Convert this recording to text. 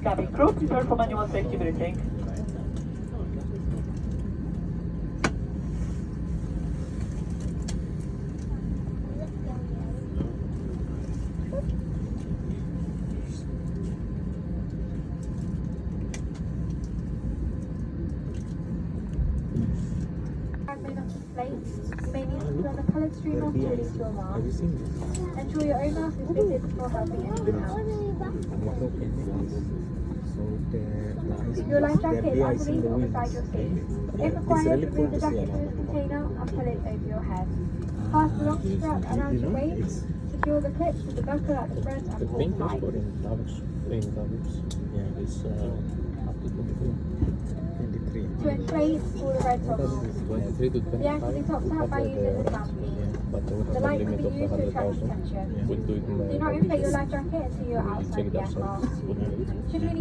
Cabin crew, prepare for manual safety briefing. May not display. You may need to put on a coloured streamer to release your mask. Have you seen this? Ensure your own mask is fitted before helping anyone else. So the Your life jacket is the ice in underneath the or wheels. beside your seat. Yeah, If it's required, really remove cool the to see jacket from about the container and pull it over your head. Ah, Pass the long strap around your know, waist. it's Secure the clips with the buckle at the front the and pull paint is tight. for in Davos. In Davos. Yeah, it's up to 24. 23. To inflate all the red What does bubbles. this 23 to 25? The air can be topped to up by cover using the the sound yeah, beam. but the The light can limit be of used to attract 100,000. attention. We'll do it in Do not inflate your life jacket until you're we'll check outside it the outside. aircraft. We'll do it. Should we